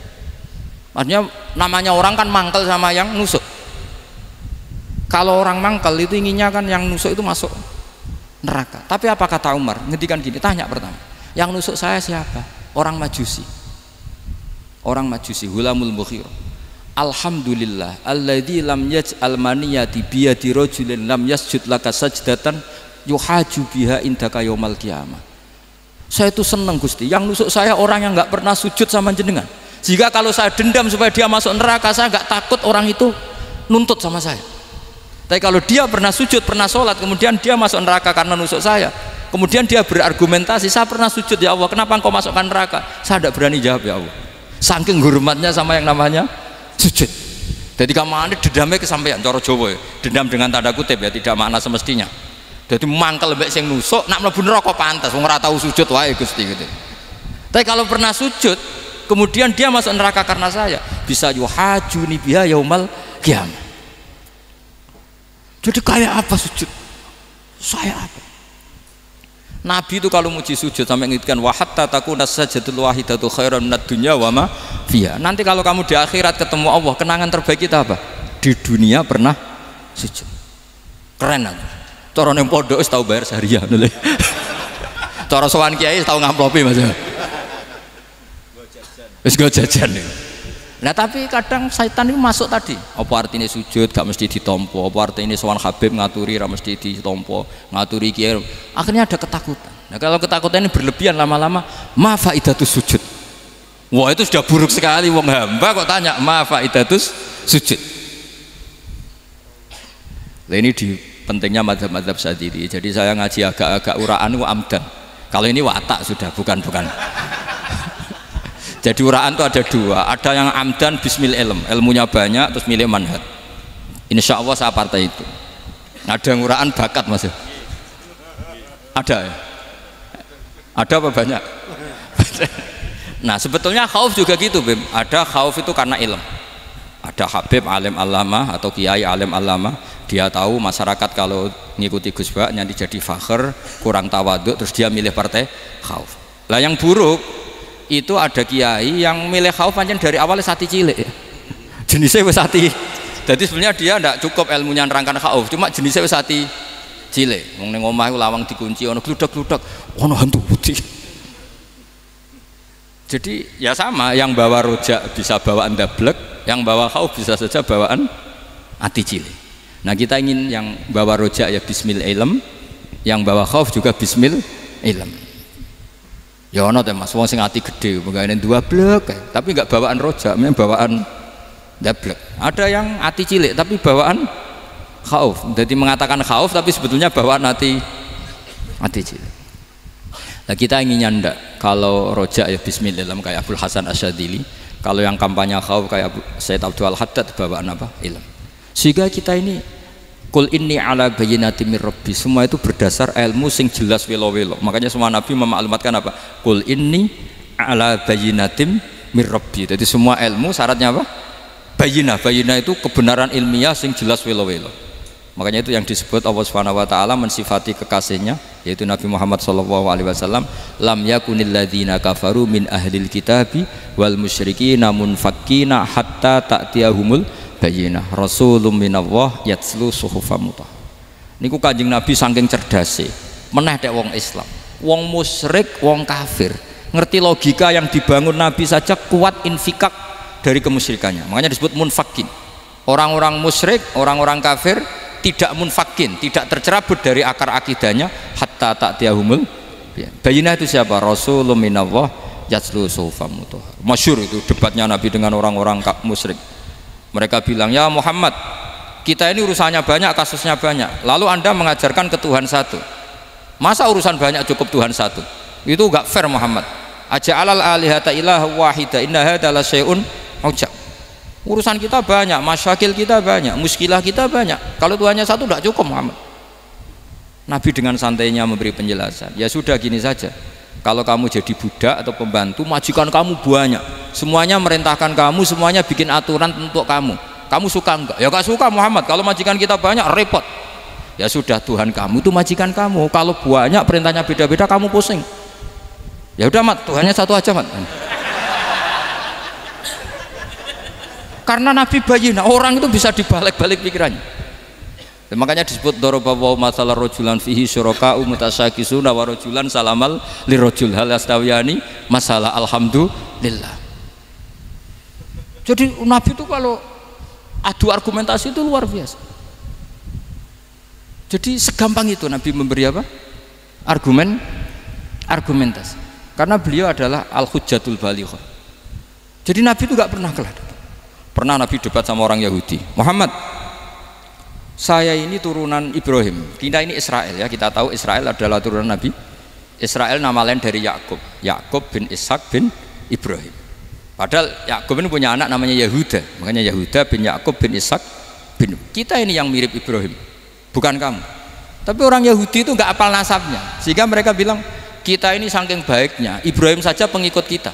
Maksudnya namanya orang kan mangkel sama yang nusuk. Kalau orang mangkel itu inginnya kan yang nusuk itu masuk neraka. Tapi apa kata Umar? Ngendikan gini, tanya pertama, yang nusuk saya siapa? Orang Majusi. Orang Majusi, Hulamul Mughirah. Alhamdulillah alladzi lam yaj'al maniyati biyadi rajulin lam yasjud laka sajdatan yuhaju biha indaka yaumal qiyamah. Saya itu senang Gusti, yang nusuk saya orang yang nggak pernah sujud sama jenengan. Jika kalau saya dendam supaya dia masuk neraka, saya nggak takut orang itu nuntut sama saya. Tapi kalau dia pernah sujud, pernah sholat, kemudian dia masuk neraka karena nusuk saya, kemudian dia berargumentasi, saya pernah sujud ya Allah, kenapa engkau masukkan neraka? Saya tidak berani jawab ya Allah, saking hormatnya sama yang namanya sujud. Jadi kamane dendamnya kesampaian cara Jawa ya. Dendam dengan tanda kutip ya, tidak makna semestinya. Jadi mangkel mbek sing nusuk nak mlebu neraka pantes wong ora tau sujud wae Gusti gitu. Tapi kalau pernah sujud kemudian dia masuk neraka karena saya, bisa yuhajuni biha yaumal qiyamah. Jadi kayak apa sujud? Saya apa? Nabi itu kalau muji sujud sampai ngingetkan wa hatta takuna sajdatul wahidatu khairan minad dunya wa ma fiha. Nanti kalau kamu di akhirat ketemu Allah, kenangan terbaik kita apa? Di dunia pernah sujud. Keren kan? Cara ning pondok wis tau bayar seharian lho. Cara sowan kiai tau ngamplopi Mas. Wis go jajan. Nah tapi kadang setan itu masuk tadi. Apa artinya sujud gak mesti ditompo, apa artinya sowan Habib ngaturi ra mesti ditompo, ngaturi kiai. Akhirnya ada ketakutan. Nah kalau ketakutan ini berlebihan lama-lama, ma faidatus sujud. Wah itu sudah buruk sekali, wong hamba kok tanya ma faidatus sujud. Nah ini di pentingnya mazhab-mazhab Syadzili. Jadi saya ngaji agak-agak uraan itu amdan. Kalau ini watak sudah bukan. Jadi uraan itu ada dua, ada yang amdan bismil ilmunya banyak terus milih manhaj. Insya Allah saya partai itu. Ada yang uraan bakat Mas. Ada ya? Ada apa banyak? Nah sebetulnya khauf juga gitu Bim. Ada khauf itu karena ilmu. Ada Habib alim alama atau kiai alim alama, dia tahu masyarakat kalau ngikuti Gus Bak nanti jadi fakhr, kurang tawaduk, terus dia milih partai khauf. Lah yang buruk itu ada kiai yang milih khauf pancen dari awal sati cilik ya. Jenisnya wis sati. Jadi sebenarnya dia tidak cukup ilmunya nerangkan khauf, cuma jenisnya wis sati cilik. Wong ning omah lawang dikunci ono gludak-gludak, ono hantu putih. Jadi ya sama, yang bawa rojak bisa bawaan dablek, yang bawa khauf bisa saja bawaan ati cilik. Nah kita ingin yang bawa rojak ya bismil ilm, yang bawa khauf juga bismil ilm. Ya ono teh Mas, wong sing ati gede, pegawene dua blek, tapi enggak bawaan rojak, memang bawaan dablek. Ada yang ati cilik tapi bawaan khauf. Jadi mengatakan khauf tapi sebetulnya bawaan ati cilik. Nah kita inginnya ndak, kalau rojak ya bismillah kayak Abdul Hasan Asyadzili, kalau yang kampanye khauf kayak Said Abdul Haddad bawaan apa? Ilm. Sehingga kita ini Qul inni ala bayyinatin mir rabbi, semua itu berdasar ilmu sing jelas welo-welo. Makanya semua nabi memaklumatkan apa? Qul inni ala bayyinatin mir rabbi. Jadi semua ilmu syaratnya apa? Bayyinah. Bayyinah itu kebenaran ilmiah sing jelas welo-welo. Makanya itu yang disebut Allah Subhanahu wa taala mensifati kekasihnya yaitu Nabi Muhammad sallallahu alaihi wasallam, lam yakunil ladzina kafaru min ahlil kitabi wal musyrikina munfakkina hatta ta'tiyahumul bayyinah rasulun minallah yatslu suhufan mutahharah. Niku Kanjeng Nabi saking cerdase meneh tek wong Islam, wong musyrik, wong kafir ngerti logika yang dibangun Nabi saja kuat infikak dari kemusyrikannya. Makanya disebut munfakin. Orang-orang musyrik, orang-orang kafir tidak munfakin, tidak tercerabut dari akar akidahnya hatta ta'tiyahumul bayyinah. Itu siapa? Rasulun minallah yatslu suhufan mutahhar. Masyhur itu debatnya Nabi dengan orang-orang musyrik. Mereka bilang, ya Muhammad, kita ini urusannya banyak, kasusnya banyak, lalu anda mengajarkan ke Tuhan satu, masa urusan banyak cukup Tuhan satu? Itu enggak fair Muhammad. Aja'alal alihata ilaha wahida inna hadza la syai'un ujab. Urusan kita banyak, masyakil kita banyak, muskilah kita banyak, kalau Tuhannya satu tidak cukup Muhammad. Nabi dengan santainya memberi penjelasan, ya sudah gini saja, kalau kamu jadi budak atau pembantu, majikan kamu banyak, semuanya merintahkan kamu, semuanya bikin aturan untuk kamu suka enggak? Ya gak suka Muhammad, kalau majikan kita banyak repot. Ya sudah, Tuhan kamu itu majikan kamu, kalau banyak perintahnya beda-beda kamu pusing. Ya udah Mat, Tuhannya satu aja Mat. Karena Nabi bayyinah, orang itu bisa dibalik-balik pikirannya. Dan makanya disebut daraballahu mathalan rajulan fihi syuraka'u mutasyakisuna wa rajulan salamal lirajul hal yastawiyani masalah alhamdulillah. Jadi Nabi itu kalau adu argumentasi itu luar biasa. Jadi segampang itu Nabi memberi apa? Argumentasi. Karena beliau adalah al-hujjatul balighah. Jadi Nabi itu nggak pernah kalah. Pernah Nabi debat sama orang Yahudi, Muhammad, saya ini turunan Ibrahim, kita ini Israel ya, kita tahu Israel adalah turunan Nabi. Israel nama lain dari Yakub, Yakub bin Ishak bin Ibrahim. Padahal Yakub ini punya anak namanya Yahuda, makanya Yahuda bin Yakub bin Ishak bin. Kita ini yang mirip Ibrahim, bukan kamu. Tapi orang Yahudi itu nggak apal nasabnya, sehingga mereka bilang kita ini saking baiknya Ibrahim saja pengikut kita.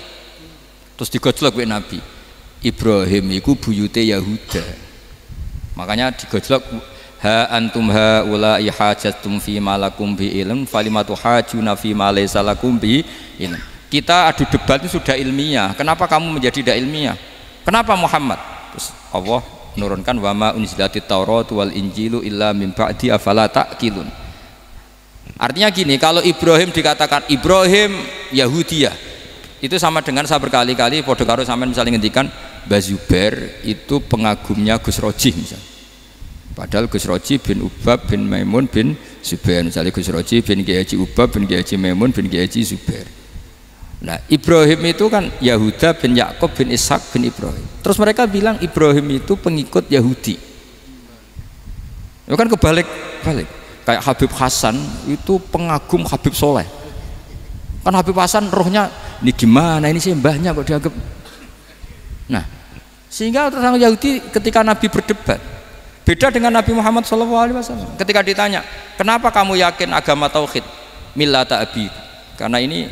Terus digojlok oleh Nabi, Ibrahim itu buyute Yahuda, makanya digojlok, ha antum haula ihajatum fi malakum bi ilm falimatu hajuna fi ma laysa lakum bi ilm. Kita adu debat itu sudah ilmiah, kenapa kamu menjadi tidak ilmiah? Kenapa Muhammad? Terus Allah menurunkan wa ma unzilatit taurat wal injilu illa min ba'di afala ta'qilun. Artinya gini, kalau Ibrahim dikatakan Ibrahim Yahudiyah, itu sama dengan saya berkali-kali podo karo sampean misalnya ngendikan Mbah Zubair itu pengagumnya Gus Roji misalnya. Padahal Gus Roji bin Ubab bin Maimun bin Zubair, misalnya Gus Roji bin Kiai Haji Ubab bin Kiai Haji Maimun bin Kiai Haji Zubair. Nah Ibrahim itu kan Yahuda bin Yakub bin Ishak bin Ibrahim. Terus mereka bilang Ibrahim itu pengikut Yahudi. Itu kan kebalik-balik. Kayak Habib Hasan itu pengagum Habib Soleh. Kan Habib Hasan rohnya ini gimana ini sih mbahnya kok dianggap. Nah sehingga orang Yahudi ketika Nabi berdebat beda dengan Nabi Muhammad SAW. Ketika ditanya kenapa kamu yakin agama tauhid, millata abi, karena ini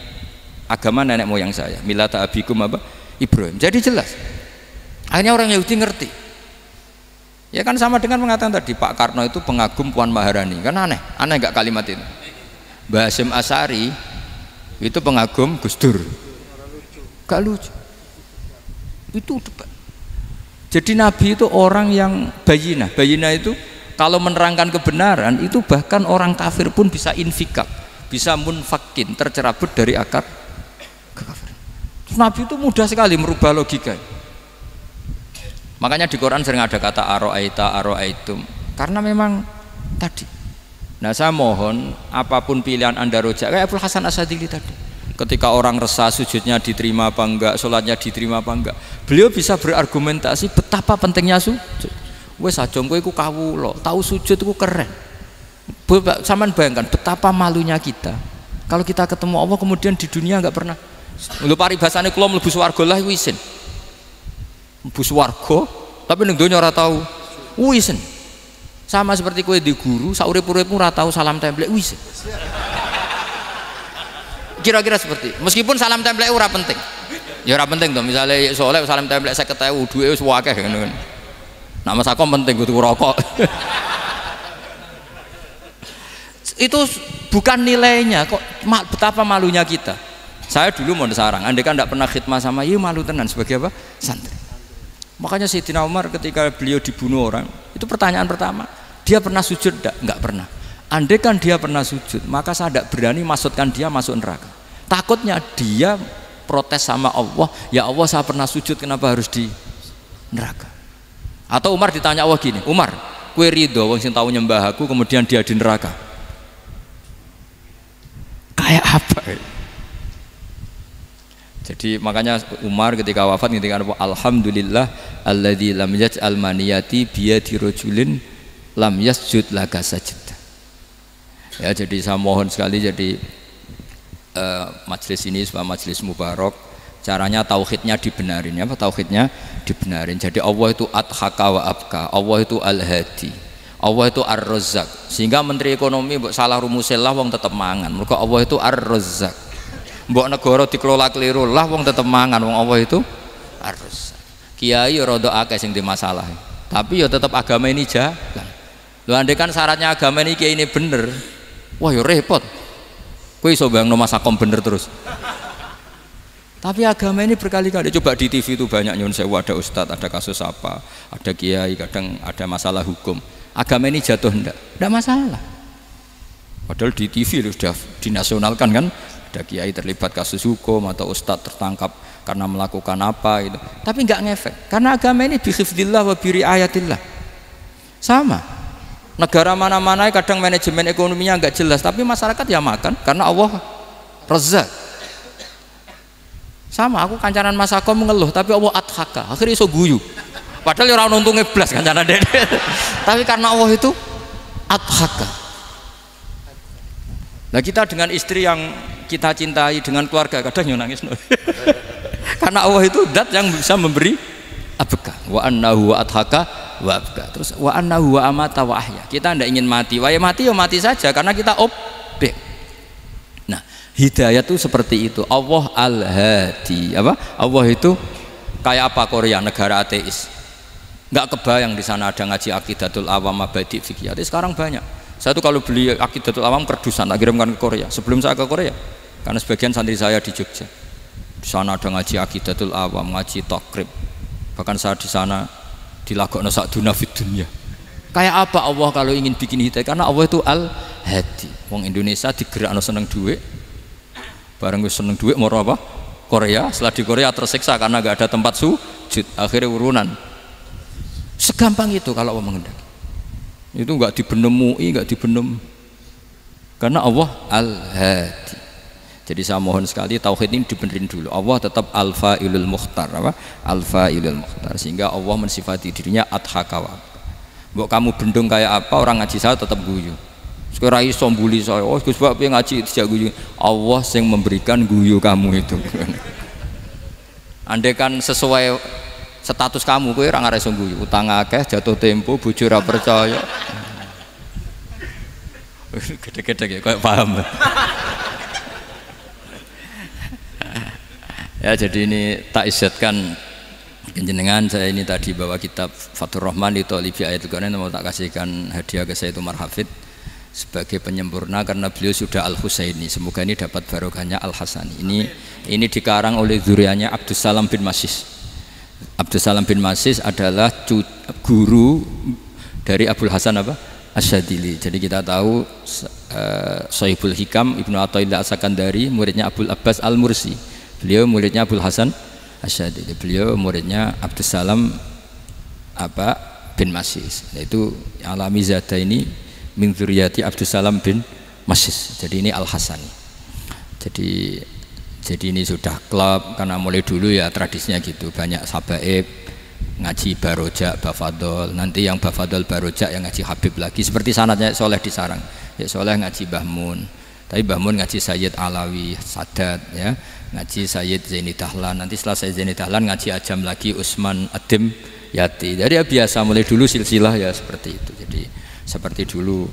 agama nenek moyang saya, millata abikum apa? Ibrahim. Jadi jelas akhirnya orang Yahudi ngerti. Ya kan sama dengan mengatakan tadi Pak Karno itu pengagum Puan Maharani, kan aneh nggak kalimat itu. Mbah Hasyim Asy'ari itu pengagum Gus Dur, gak lucu itu debat. Jadi Nabi itu orang yang bayyinah itu kalau menerangkan kebenaran itu bahkan orang kafir pun bisa infikak, bisa munfakin, tercerabut dari akar kekafiran. Nabi itu mudah sekali merubah logika. Makanya di Quran sering ada kata aro'aitum, karena memang tadi. Nah saya mohon apapun pilihan anda rojak kayak Abdul Hasan Asadili tadi, ketika orang resah sujudnya diterima apa enggak, sholatnya diterima apa enggak, beliau bisa berargumentasi betapa pentingnya sujud. Wes aja kowe iku kawula, tahu sujud itu keren. Saman bayangkan betapa malunya kita kalau kita ketemu Allah kemudian di dunia enggak pernah. Lho paribasane kula mlebu swarga lah iku isin. Mlebu swarga tapi ning donya ora tahu isin. Sama seperti kowe di guru saurip-uripmu ora tahu salam templek isin. Kira-kira seperti meskipun salam templek ora penting. Ya ora penting to, misalnya soleh salam templek 50.000 duwe wis akeh ngono. Nama sakom penting kudu rokok. Itu bukan nilainya kok, betapa malunya kita. Saya dulu mau sarang, andai kan tidak pernah khidmah sama iya malu tenan sebagai apa? Santri. Makanya Sayyidina Umar ketika beliau dibunuh orang, itu pertanyaan pertama, dia pernah sujud enggak? Enggak pernah. Andai kan dia pernah sujud, maka saya tidak berani masukkan dia masuk neraka. Takutnya dia protes sama Allah, ya Allah saya pernah sujud kenapa harus di neraka? Atau Umar ditanya Allah gini, Umar Kowe ridho wong sing tau nyembah aku kemudian dia di neraka. Kayak apa? Jadi makanya Umar ketika wafat ketika alhamdulillah alladzi lam yaj'al maniyati biyadi rajulin lam yasjud laka sajdah. Ya, jadi saya mohon sekali jadi majelis ini sebuah majelis mubarak, caranya tauhidnya dibenarin. Apa tauhidnya dibenarin? Jadi Allah itu adhaka wa abka, Allah itu al-hadi, Allah itu ar-razzaq. Sehingga menteri ekonomi mbok salah rumusillah wong tetep mangan. Mergo Allah itu ar-razzaq. Mbok negara dikelola keliru lah wong tetep mangan, wong Allah itu harus. Kiai rada akeh sing di masalah. Tapi ya tetep agama ini jalan. Lho andai kan syaratnya agama ini kiai ini bener. Wah ya repot. Kowe iso bayangno masakom bener terus. Tapi agama ini berkali-kali coba di TV itu banyak nyun sewu, ada ustadz, ada kasus apa, ada kiai, kadang ada masalah hukum. Agama ini jatuh enggak masalah. Padahal di TV sudah dinasionalkan kan, ada kiai terlibat kasus hukum atau ustadz tertangkap karena melakukan apa itu. Tapi enggak ngefek karena agama ini bihifdillah wa biriayatillah. Sama. Negara mana-mana kadang manajemen ekonominya enggak jelas, tapi masyarakat ya makan karena Allah Razzaq. Sama, aku kancanan masakom mengeluh tapi Allah adhaka, akhirnya iso guyu. Padahal orang untungnya blas kancanan dede. Tapi karena Allah itu adhaka. Nah kita dengan istri yang kita cintai, dengan keluarga kadang nangis. Karena Allah itu zat yang bisa memberi abka. Wa annahu wa adhaka wa abka. Terus wa annahu wa amata wa ahya. Kita tidak ingin mati. Wah ya mati saja karena kita objek. Nah, hidayah itu seperti itu. Allah al-hadi. Apa? Allah itu kayak apa Korea, negara ateis. Enggak kebayang di sana ada ngaji aqidatul awam mabadi fikih. Sekarang banyak. Saya tuh kalau beli aqidatul awam kerdusan tak kirimkan ke Korea. Sebelum saya ke Korea, karena sebagian santri saya di Jogja. Di sana ada ngaji aqidatul awam, ngaji takrib. Bahkan saya di sana dilagokno sakduna fid dunya. Kayak apa Allah kalau ingin bikin hidayah? Karena Allah itu al-hadi. Wong Indonesia digerakno seneng duit. Bareng wis seneng duit mau apa? Korea. Setelah di Korea tersiksa karena gak ada tempat sujud. Akhirnya urunan. Segampang itu kalau Allah mengendaki. Itu enggak dibenem MUI, enggak dibenem. Karena Allah al-hadi. Jadi saya mohon sekali tauhid ini dibenerin dulu. Allah tetap al-fa'ilul mukhtar, apa? Al-fa'ilul mukhtar. Sehingga Allah mensifati dirinya adhaka wa. Mbok kamu bendung kayak apa, orang ngaji saya tetap guyu. Sekarang iso mbuli saya, oh Gus Bab yang ngaji tidak guyu. Allah yang memberikan guyu kamu itu. Andai kan sesuai status kamu, kowe ora ngarep guyu. Utang akeh, jatuh tempo, bojo ora percaya. Gede-gede kayak paham. Ya jadi ini tak isyatkan jenengan, saya ini tadi bawa kitab Fathur Rahman di Thalibi Ayatul Quran, mau tak kasihkan hadiah ke Sayyid Umar Hafid sebagai penyempurna karena beliau sudah Al-Husaini. Semoga ini dapat barokahnya Al-Hasani. Ini dikarang oleh zurianya Abdus Salam bin Masis. Abdus Salam bin Masis adalah guru dari Abul Hasan apa? Asyadili. Jadi kita tahu Sahibul Hikam Ibnu Athaillah As-Sakandari muridnya Abul Abbas Al-Mursi. Beliau muridnya Abul Hasan Asyadili. Beliau muridnya Abdus Salam bin Masis. Itu alami zada ini min dzurriyyati Abdus Salam bin Masis. Jadi ini Al-Hasani. Jadi ini sudah klub karena mulai dulu ya tradisinya gitu. Banyak sabaib ngaji barojak, bafadol. Nanti yang bafadol barojak yang ngaji Habib lagi. Seperti sanadnya Soleh di Sarang. Ya Soleh ngaji Bahmun. Tapi Bahmun ngaji Sayyid Alawi Sadat ya. Ngaji Sayyid Zaini Dahlan, nanti setelah Sayyid Zaini Dahlan ngaji Ajam lagi Usman Adim Yati. Jadi ya biasa mulai dulu silsilah ya seperti itu. Jadi seperti dulu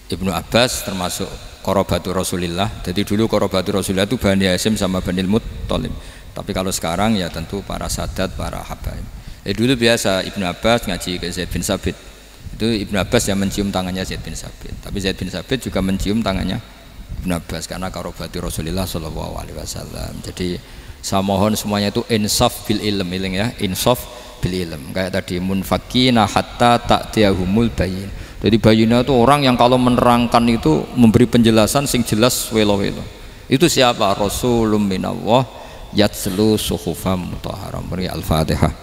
Ibnu Abbas termasuk Qorobatu Rasulillah. Jadi dulu Qorobatu Rasulillah itu Bani Hasyim sama Bani Muttalib. Tapi kalau sekarang ya tentu para sadat, para habaib. Dulu biasa Ibnu Abbas ngaji ke Zaid bin Sabit. Itu Ibnu Abbas yang mencium tangannya Zaid bin Sabit. Tapi Zaid bin Sabit juga mencium tangannya Ibnu Abbas karena karobati Rasulullah Shallallahu Alaihi Wasallam. Jadi saya mohon semuanya itu insaf bil ilm, ya, insaf bil ilm. Kayak tadi munfakina hatta ta'tiyahumul bayin. Jadi bayinah itu orang yang kalau menerangkan itu memberi penjelasan sing jelas welo-welo. Itu siapa? Rasulun minallah yatslu suhufam mutahharam. Al-Fatihah.